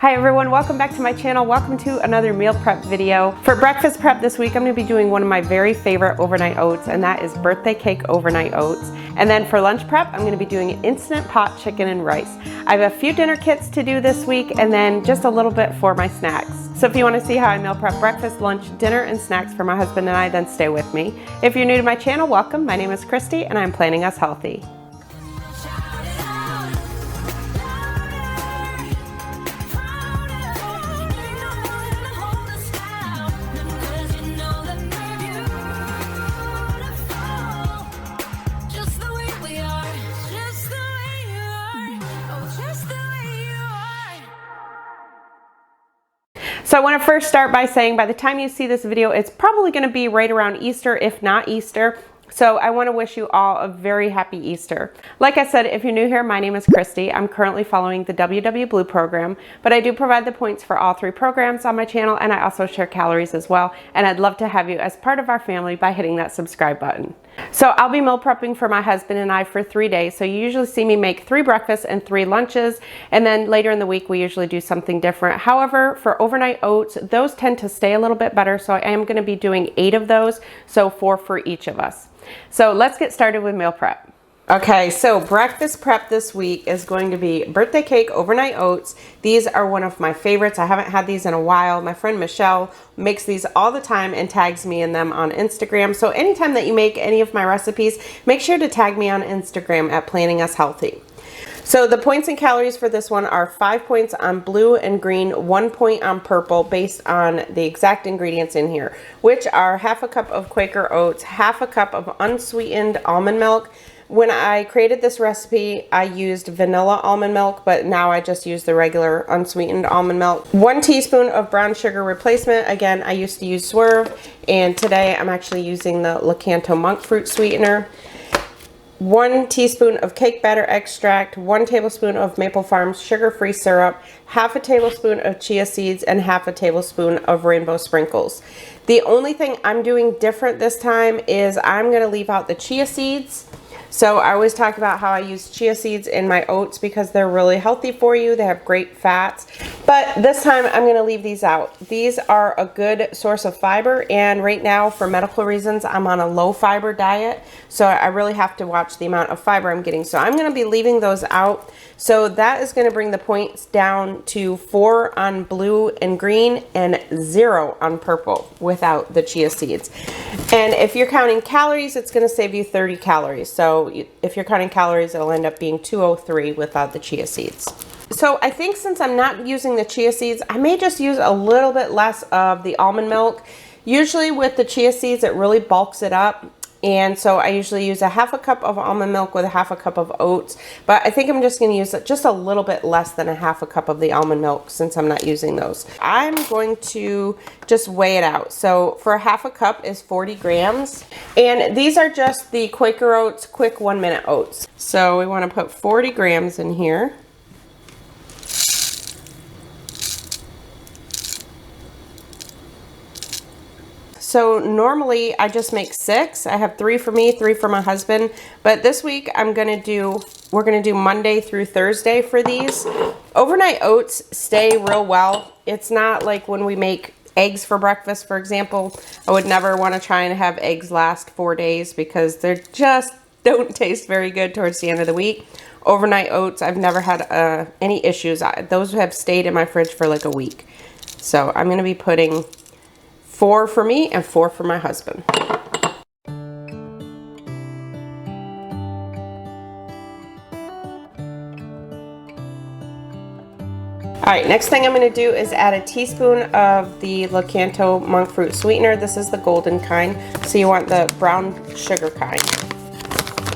Hi everyone, welcome back to my channel. Welcome to another meal prep video. For breakfast prep this week, I'm going to be doing one of my very favorite overnight oats, and that is birthday cake overnight oats. And then for lunch prep, I'm going to be doing instant pot chicken and rice. I have a few dinner kits to do this week, and then just a little bit for my snacks. So if you want to see how I meal prep breakfast, lunch, dinner, and snacks for my husband and I, then stay with me. If you're new to my channel, welcome. My name is Kristi, and I'm Planning Us Healthy. So I want to first start by saying by the time you see this video, it's probably going to be right around Easter, if not Easter. So I want to wish you all a very happy Easter. Like I said, if you're new here, my name is Kristi. I'm currently following the W Blue program, but I do provide the points for all three programs on my channel, and I also share calories as well. And I'd love to have you as part of our family by hitting that subscribe button. So I'll be meal prepping for my husband and I for 3 days. So you usually see me make 3 breakfasts and 3 lunches. And then later in the week, we usually do something different. However, for overnight oats, those tend to stay a little bit better. So I am going to be doing 8 of those. So 4 for each of us. So let's get started with meal prep. Okay, so breakfast prep this week is going to be birthday cake overnight oats. These are one of my favorites. I haven't had these in a while. My friend Michelle makes these all the time and tags me in them on Instagram. So anytime that you make any of my recipes, make sure to tag me on Instagram at Planning Us Healthy. So the points and calories for this one are 5 points on blue and green, 1 point on purple based on the exact ingredients in here, which are half a cup of Quaker oats, half a cup of unsweetened almond milk. When I created this recipe, I used vanilla almond milk, but now I just use the regular unsweetened almond milk. 1 teaspoon of brown sugar replacement. Again, I used to use Swerve, and today I'm actually using the Lakanto monk fruit sweetener. 1 teaspoon of cake batter extract, 1 tablespoon of Maple Farms sugar-free syrup, half a tablespoon of chia seeds, and half a tablespoon of rainbow sprinkles. The only thing I'm doing different this time is I'm going to leave out the chia seeds. So I always talk about how I use chia seeds in my oats because they're really healthy for you. They have great fats. But this time I'm going to leave these out. These are a good source of fiber, and right now for medical reasons I'm on a low fiber diet. So I really have to watch the amount of fiber I'm getting. So I'm going to be leaving those out. So that is going to bring the points down to 4 on blue and green and 0 on purple without the chia seeds. And if you're counting calories, it's going to save you 30 calories. So if you're counting calories, it'll end up being 203 without the chia seeds. So I think since I'm not using the chia seeds, I may just use a little bit less of the almond milk. Usually with the chia seeds, it really bulks it up. And so I usually use a half a cup of almond milk with a half a cup of oats. But I think I'm just going to use just a little bit less than a half a cup of the almond milk since I'm not using those. I'm going to just weigh it out. So for a half a cup is 40 grams. And these are just the Quaker Oats quick 1-minute oats. So we want to put 40 grams in here. So normally I just make 6. I have 3 for me, 3 for my husband. But this week we're gonna do Monday through Thursday for these. Overnight oats stay real well. It's not like when we make eggs for breakfast, for example. I would never want to try and have eggs last 4 days because they just don't taste very good towards the end of the week. Overnight oats, I've never had any issues. Those have stayed in my fridge for like a week. So I'm gonna be putting 4 for me and 4 for my husband. All right, next thing I'm going to do is add a teaspoon of the Lakanto monk fruit sweetener. This is the golden kind, so you want the brown sugar kind.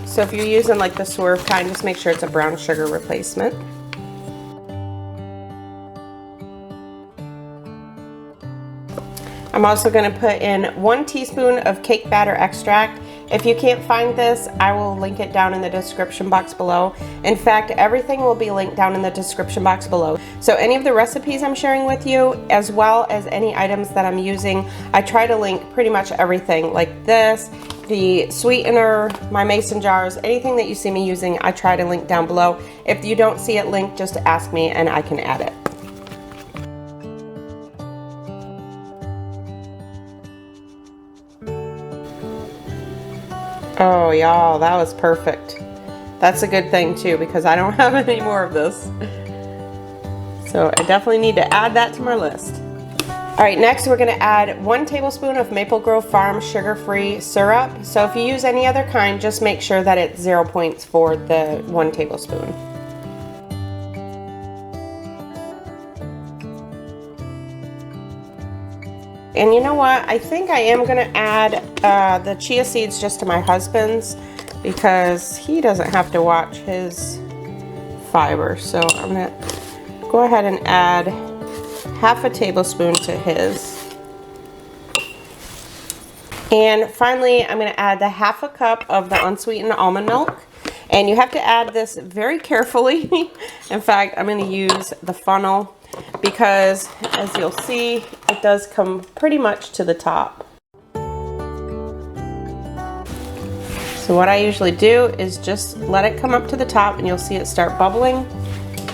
So if you're using like the Swerve kind, just make sure it's a brown sugar replacement. I'm also going to put in 1 teaspoon of cake batter extract. If you can't find this, I will link it down in the description box below. In fact, everything will be linked down in the description box below. So any of the recipes I'm sharing with you, as well as any items that I'm using, I try to link pretty much everything like this, the sweetener, my mason jars, anything that you see me using, I try to link down below. If you don't see it linked, just ask me and I can add it. Oh, y'all, that was perfect. That's a good thing too, because I don't have any more of this. So I definitely need to add that to my list. All right, next we're gonna add 1 tablespoon of Maple Grove Farm sugar-free syrup. So if you use any other kind, just make sure that it's 0 points for the 1 tablespoon. And you know what? I think I am gonna add the chia seeds just to my husband's because he doesn't have to watch his fiber. So I'm gonna go ahead and add half a tablespoon to his. And finally, I'm gonna add the half a cup of the unsweetened almond milk. And you have to add this very carefully. In fact, I'm gonna use the funnel because as you'll see, it does come pretty much to the top. So what I usually do is just let it come up to the top and you'll see it start bubbling.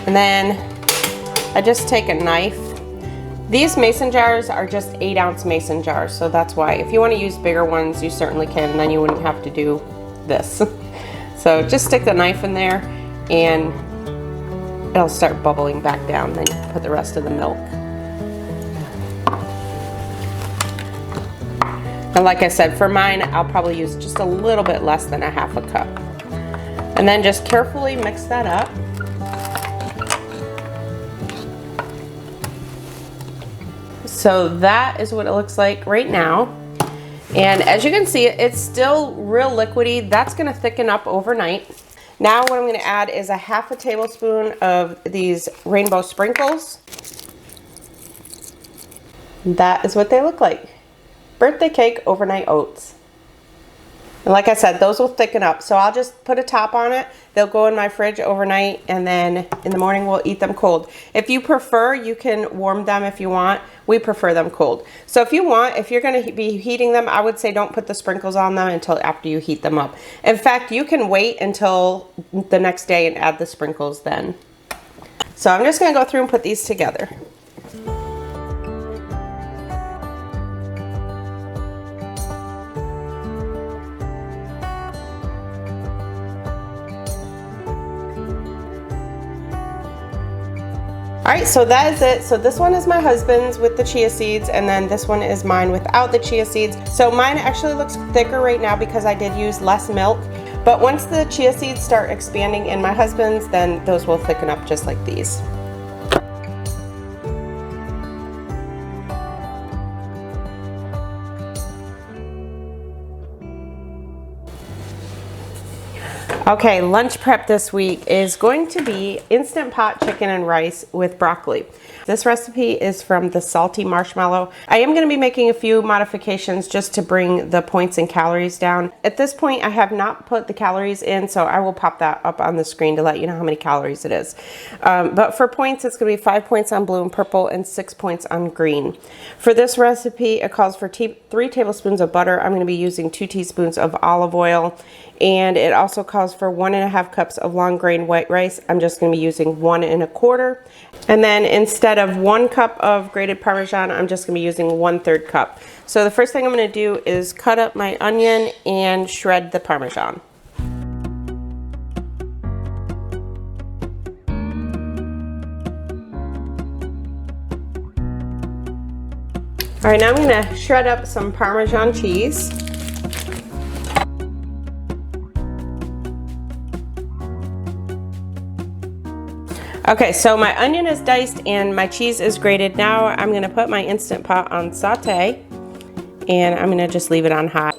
And then I just take a knife. These mason jars are just 8-ounce mason jars, so that's why. If you want to use bigger ones, you certainly can, and then you wouldn't have to do this. So just stick the knife in there and it'll start bubbling back down. Then you put the rest of the milk. And like I said, for mine, I'll probably use just a little bit less than a half a cup. And then just carefully mix that up. So that is what it looks like right now. And as you can see, it's still real liquidy. That's gonna thicken up overnight. Now what I'm gonna add is a half a tablespoon of these rainbow sprinkles. That is what they look like. Birthday cake overnight oats. And like I said, those will thicken up. So I'll just put a top on it. They'll go in my fridge overnight, and then in the morning we'll eat them cold. If you prefer, you can warm them if you want. We prefer them cold. So if you want, if you're gonna be heating them, I would say don't put the sprinkles on them until after you heat them up. In fact, you can wait until the next day and add the sprinkles then. So I'm just gonna go through and put these together. All right, so that is it. So this one is my husband's with the chia seeds, and then this one is mine without the chia seeds. So mine actually looks thicker right now because I did use less milk. But once the chia seeds start expanding in my husband's, then those will thicken up just like these. Okay, lunch prep this week is going to be Instant Pot chicken and rice with broccoli. This recipe is from the Salty Marshmallow. I am going to be making a few modifications just to bring the points and calories down. At this point, I have not put the calories in, so I will pop that up on the screen to let you know how many calories it is. But for points, it's going to be 5 points on blue and purple and 6 points on green. For this recipe, it calls for 3 tablespoons of butter. I'm going to be using 2 teaspoons of olive oil. And it also calls for 1½ cups of long grain white rice. I'm just going to be using 1 1/4. And then instead of 1 cup of grated Parmesan, I'm just going to be using 1/3 cup. So the first thing I'm going to do is cut up my onion and shred the Parmesan. All right, now I'm going to shred up some Parmesan cheese. Okay, so my onion is diced and my cheese is grated. Now I'm going to put my Instant Pot on saute, and I'm going to just leave it on hot.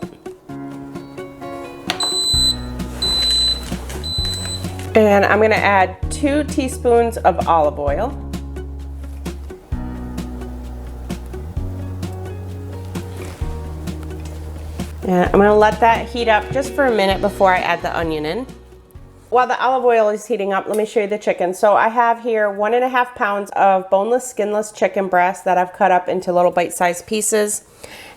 And I'm going to add 2 teaspoons of olive oil. And I'm going to let that heat up just for a minute before I add the onion in. While the olive oil is heating up, let me show you the chicken. So I have here 1½ pounds of boneless, skinless chicken breast that I've cut up into little bite-sized pieces.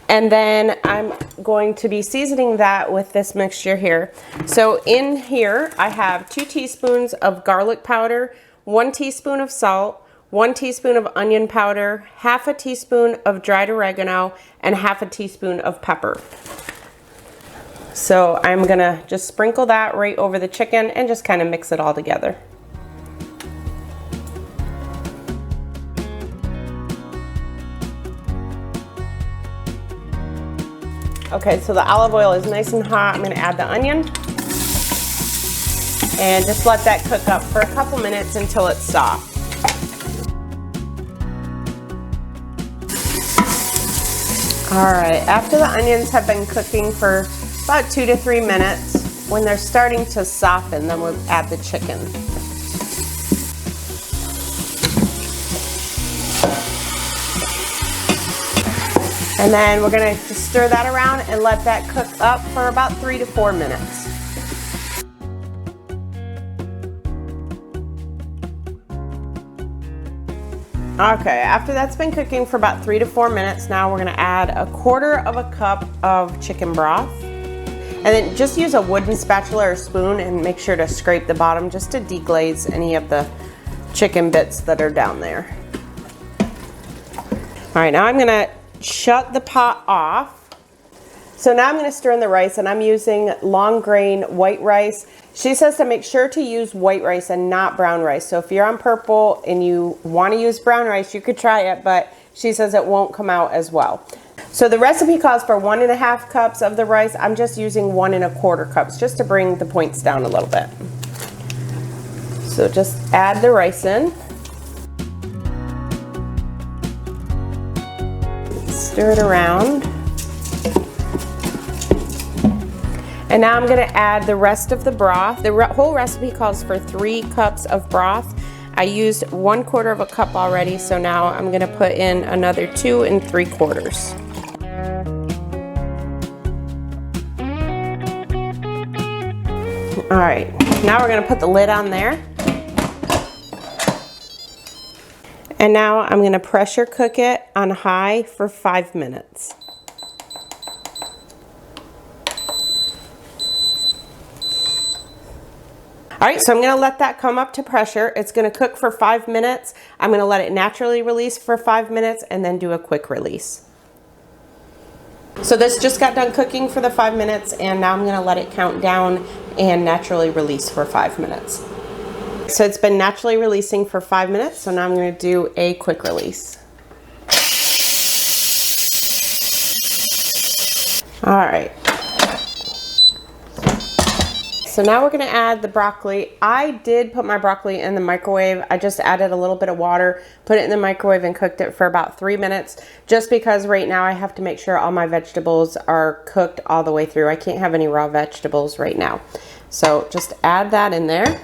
And then I'm going to be seasoning that with this mixture here. So in here, I have 2 teaspoons of garlic powder, 1 teaspoon of salt, 1 teaspoon of onion powder, ½ teaspoon of dried oregano, and ½ teaspoon of pepper. So I'm gonna just sprinkle that right over the chicken and just kind of mix it all together. Okay, so the olive oil is nice and hot. I'm gonna add the onion and just let that cook up for a couple minutes until it's soft. All right, after the onions have been cooking for about 2 to 3 minutes, when they're starting to soften, then we'll add the chicken. And then we're gonna just stir that around and let that cook up for about 3 to 4 minutes. Okay, after that's been cooking for about 3 to 4 minutes, now we're gonna add 1/4 cup of chicken broth. And then just use a wooden spatula or spoon and make sure to scrape the bottom just to deglaze any of the chicken bits that are down there. All right, now I'm gonna shut the pot off. So now I'm gonna stir in the rice, and I'm using long grain white rice. She says to make sure to use white rice and not brown rice. So if you're on purple and you wanna use brown rice, you could try it, but she says it won't come out as well. So the recipe calls for 1.5 cups of the rice. I'm just using 1.25 cups just to bring the points down a little bit. So just add the rice in. Stir it around. And now I'm gonna add the rest of the broth. The whole recipe calls for 3 cups of broth. I used 1/4 cup already, so now I'm gonna put in another 2 3/4. All right, now we're gonna put the lid on there. And now I'm gonna pressure cook it on high for 5 minutes. All right, so I'm gonna let that come up to pressure. It's gonna cook for 5 minutes. I'm gonna let it naturally release for 5 minutes and then do a quick release. So this just got done cooking for the 5 minutes, and now I'm gonna let it count down and naturally release for 5 minutes. So it's been naturally releasing for 5 minutes, so now I'm gonna do a quick release. All right. So now we're gonna add the broccoli. I did put my broccoli in the microwave. I just added a little bit of water, put it in the microwave and cooked it for about 3 minutes, just because right now I have to make sure all my vegetables are cooked all the way through. I can't have any raw vegetables right now. So just add that in there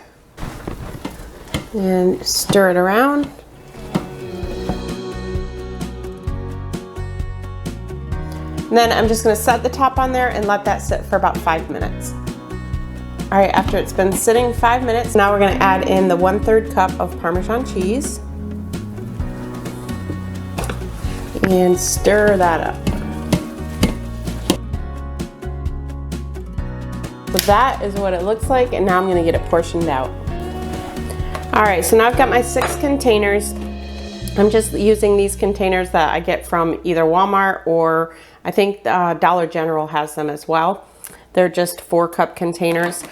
and stir it around. And then I'm just gonna set the top on there and let that sit for about 5 minutes. All right, after it's been sitting 5 minutes, now we're gonna add in the 1/3 cup of Parmesan cheese and stir that up. So that is what it looks like, and now I'm gonna get it portioned out. All right, so now I've got my 6 containers. I'm just using these containers that I get from either Walmart or I think Dollar General has them as well. They're just 4-cup containers.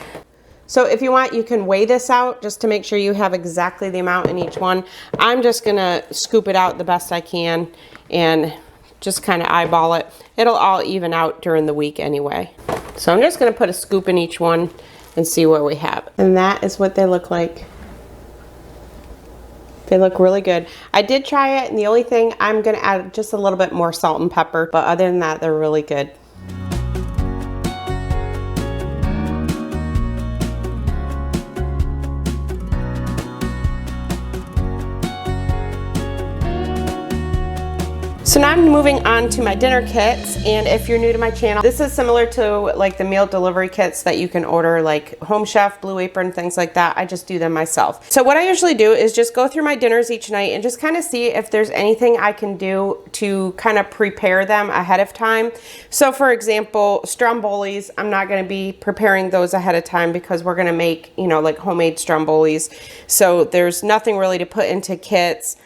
So if you want, you can weigh this out just to make sure you have exactly the amount in each one. I'm just gonna scoop it out the best I can and just kind of eyeball it. It'll all even out during the week anyway. So I'm just gonna put a scoop in each one and see what we have. And that is what they look like. They look really good. I did try it, and the only thing, I'm gonna add just a little bit more salt and pepper, but other than that, they're really good. So now I'm moving on to my dinner kits, and if you're new to my channel, this is similar to like the meal delivery kits that you can order, like Home Chef, Blue Apron, things like that. I just do them myself. So what I usually do is just go through my dinners each night and just kind of see if there's anything I can do to kind of prepare them ahead of time. So for example, strombolis, I'm not going to be preparing those ahead of time because we're going to make, you know, like homemade strombolis. So there's nothing really to put into kits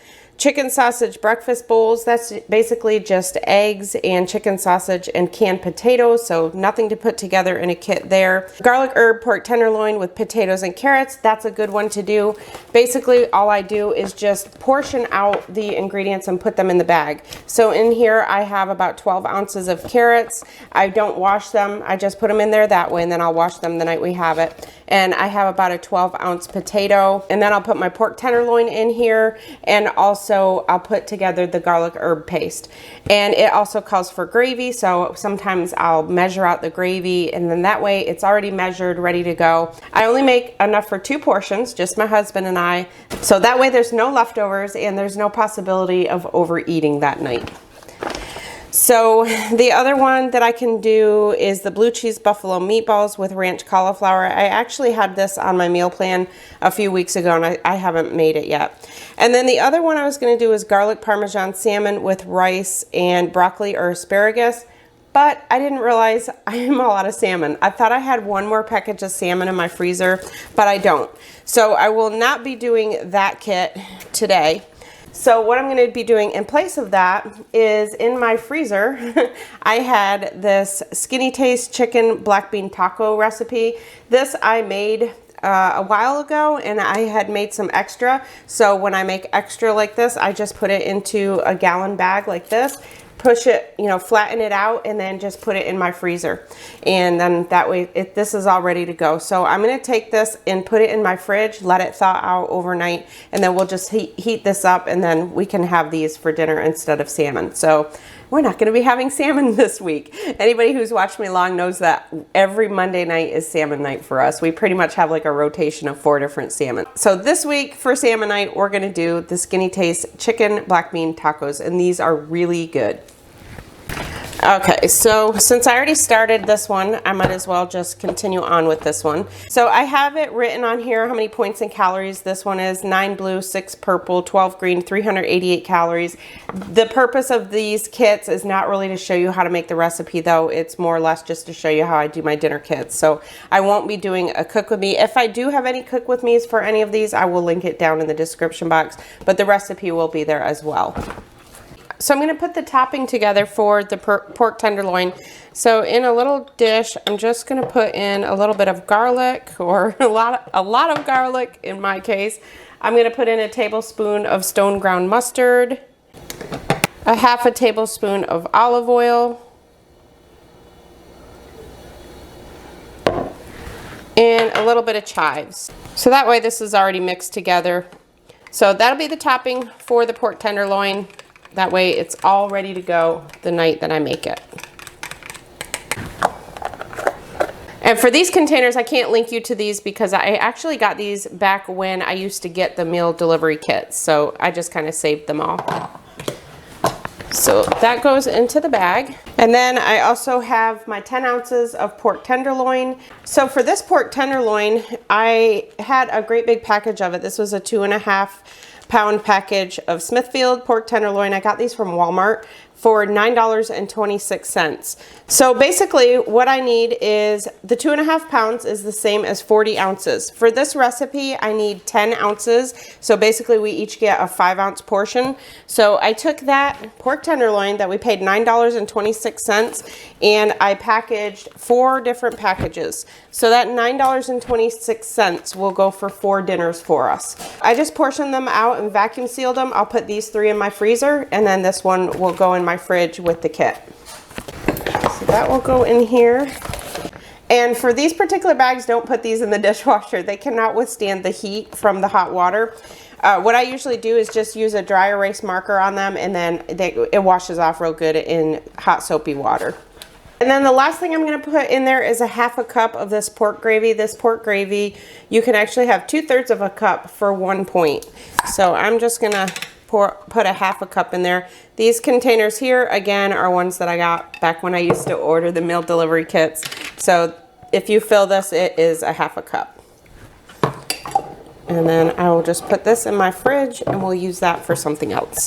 chicken sausage breakfast bowls. That's basically just eggs and chicken sausage and canned potatoes, so nothing to put together in a kit there. Garlic herb pork tenderloin with potatoes and carrots. That's a good one to do. Basically, all I do is just portion out the ingredients and put them in the bag. So in here, I have about 12 ounces of carrots. I don't wash them. I just put them in there that way, and then I'll wash them the night we have it. And I have about a 12-ounce potato, and then I'll put my pork tenderloin in here, and also I'll put together the garlic herb paste. And it also calls for gravy, so sometimes I'll measure out the gravy, and then that way it's already measured, ready to go. I only make enough for 2 portions, just my husband and I, so that way there's no leftovers and there's no possibility of overeating that night. So the other one that I can do is the blue cheese buffalo meatballs with ranch cauliflower. I actually had this on my meal plan a few weeks ago, and I haven't made it yet. And then the other one I was going to do is garlic parmesan salmon with rice and broccoli or asparagus. But I didn't realize I am all out of salmon. I thought I had one more package of salmon in my freezer, but I don't. So I will not be doing that kit today. So what I'm going to be doing in place of that is in my freezer, I had this Skinny Taste chicken black bean taco recipe. This I made a while ago, and I had made some extra. So when I make extra like this, I just put it into a gallon bag like this, push it, you know, flatten it out, and then just put it in my freezer. And then that way this is all ready to go. So I'm going to take this and put it in my fridge, let it thaw out overnight, and then we'll just heat this up, and then we can have these for dinner instead of salmon. So we're not going to be having salmon this week. Anybody who's watched me long knows that every Monday night is salmon night for us. We pretty much have like a rotation of 4 different salmon. So this week for salmon night, we're going to do the Skinny Taste chicken black bean tacos, and these are really good. Okay, so since I already started this one, I might as well just continue on with this one. So I have it written on here how many points and calories this one is: 9 blue, 6 purple, 12 green, 388 calories. The purpose of these kits is not really to show you how to make the recipe, though. It's more or less just to show you how I do my dinner kits. So I won't be doing a cook with me. If I do have any cook with me's for any of these, I will link it down in the description box, but the recipe will be there as well. So I'm going to put the topping together for the pork tenderloin. So in a little dish, I'm just going to put in a little bit of garlic, or a lot of garlic in my case. I'm going to put in a tablespoon of stone ground mustard, a half a tablespoon of olive oil, and a little bit of chives. So that way this is already mixed together. So that'll be the topping for the pork tenderloin. That way it's all ready to go the night that I make it. And for these containers, I can't link you to these because I actually got these back when I used to get the meal delivery kits. So I just kind of saved them all. So that goes into the bag. And then I also have my 10 ounces of pork tenderloin. So for this pork tenderloin, I had a great big package of it. This was a 2.5-pound package of Smithfield pork tenderloin. I got these from Walmart for $9.26. So basically what I need is the 2.5 pounds is the same as 40 ounces. For this recipe, I need 10 ounces. So basically we each get a 5-ounce portion. So I took that pork tenderloin that we paid $9.26 and I packaged 4 different packages. So that $9.26 will go for 4 dinners for us. I just portioned them out and vacuum sealed them. I'll put these 3 in my freezer, and then this one will go in my fridge with the kit. So that will go in here. And for these particular bags, don't put these in the dishwasher. They cannot withstand the heat from the hot water. What I usually do is just use a dry erase marker on them, and then it washes off real good in hot soapy water. And then the last thing I'm going to put in there is a half a cup of this pork gravy. This pork gravy, you can actually have 2/3 of a cup for 1 point. So I'm just going to put a half a cup in there. These containers here, again, are ones that I got back when I used to order the meal delivery kits. So if you fill this, it is a half a cup. And then I will just put this in my fridge, and we'll use that for something else.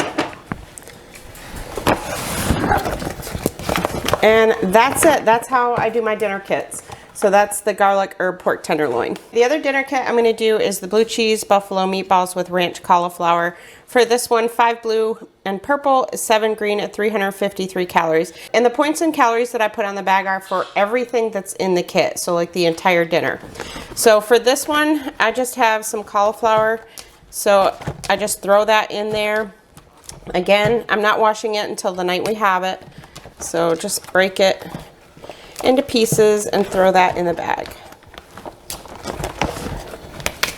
And that's it. That's how I do my dinner kits. So So that's the garlic herb pork tenderloin. The other dinner kit I'm gonna do is the blue cheese buffalo meatballs with ranch cauliflower. For this one, 5 blue and purple, 7 green at 353 calories. And the points and calories that I put on the bag are for everything that's in the kit, so like the entire dinner. So for this one, I just have some cauliflower, so I just throw that in there. Again, I'm not washing it until the night we have it, so just break it into pieces and throw that in the bag.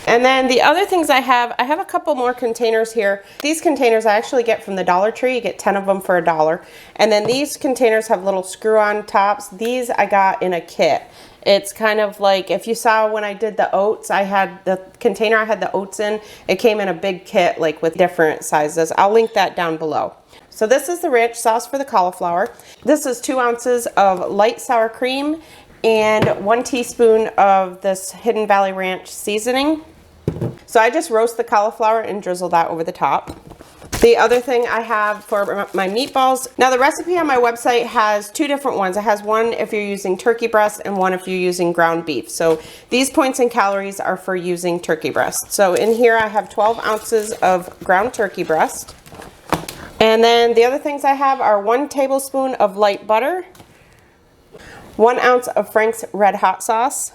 And then the other things I have a couple more containers here. These containers I actually get from the Dollar Tree. You get 10 of them for $1. And then these containers have little screw-on tops. These I got in a kit. It's kind of like, if you saw when I did the oats, I had the container I had the oats in. It came in a big kit, like with different sizes. I'll link that down below. So this is the ranch sauce for the cauliflower. This is 2 ounces of light sour cream and 1 teaspoon of this Hidden Valley Ranch seasoning. So I just roast the cauliflower and drizzle that over the top. The other thing I have for my meatballs, now the recipe on my website has 2 different ones. It has one if you're using turkey breast and one if you're using ground beef. So these points and calories are for using turkey breast. So in here I have 12 ounces of ground turkey breast. And then the other things I have are 1 tablespoon of light butter, 1 ounce of Frank's Red Hot sauce,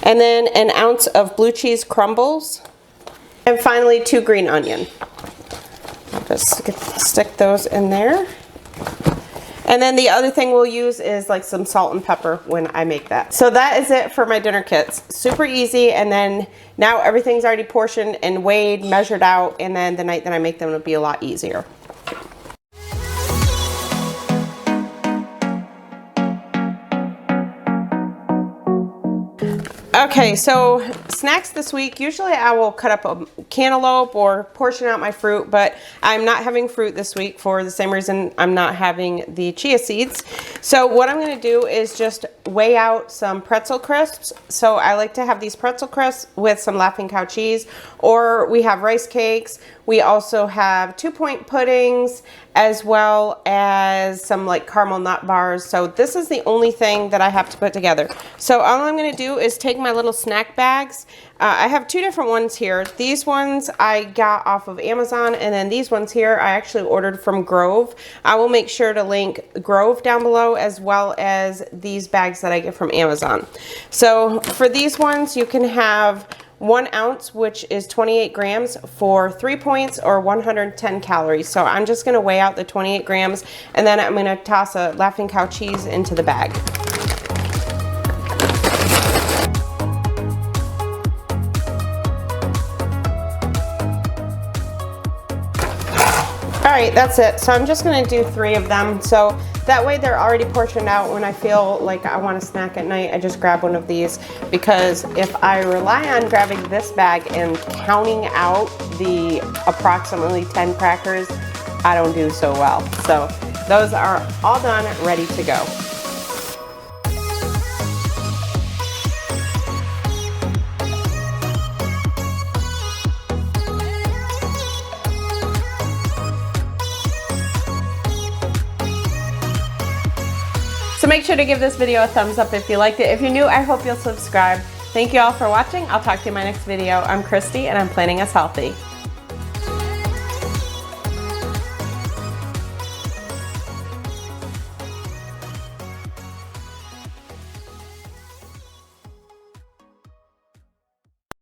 and then an ounce of blue cheese crumbles, and finally 2 green onion. Just stick those in there. And then the other thing we'll use is like some salt and pepper when I make that. So that is it for my dinner kits. Super easy, and then now everything's already portioned and weighed, measured out, and then the night that I make them will be a lot easier. Okay, so snacks this week, usually I will cut up a cantaloupe or portion out my fruit, but I'm not having fruit this week for the same reason I'm not having the chia seeds. So what I'm gonna do is just weigh out some pretzel crisps. So I like to have these pretzel crisps with some Laughing Cow cheese, or we have rice cakes. We also have 2-point puddings, as well as some like caramel nut bars. So this is the only thing that I have to put together. So all I'm gonna do is take my little snack bags. I have 2 different ones here. These ones I got off of Amazon, and then these ones here I actually ordered from Grove. I will make sure to link Grove down below, as well as these bags that I get from Amazon. So for these ones, you can have 1 ounce, which is 28 grams for 3 points or 110 calories. So I'm just gonna weigh out the 28 grams, and then I'm gonna toss a Laughing Cow cheese into the bag. All right, that's it. So I'm just gonna do 3 of them. So that way they're already portioned out. When I feel like I want a snack at night, I just grab one of these, because if I rely on grabbing this bag and counting out the approximately 10 crackers, I don't do so well. So those are all done, ready to go. So make sure to give this video a thumbs up if you liked it. If you're new, I hope you'll subscribe. Thank you all for watching. I'll talk to you in my next video. I'm Kristi, and I'm planning us healthy.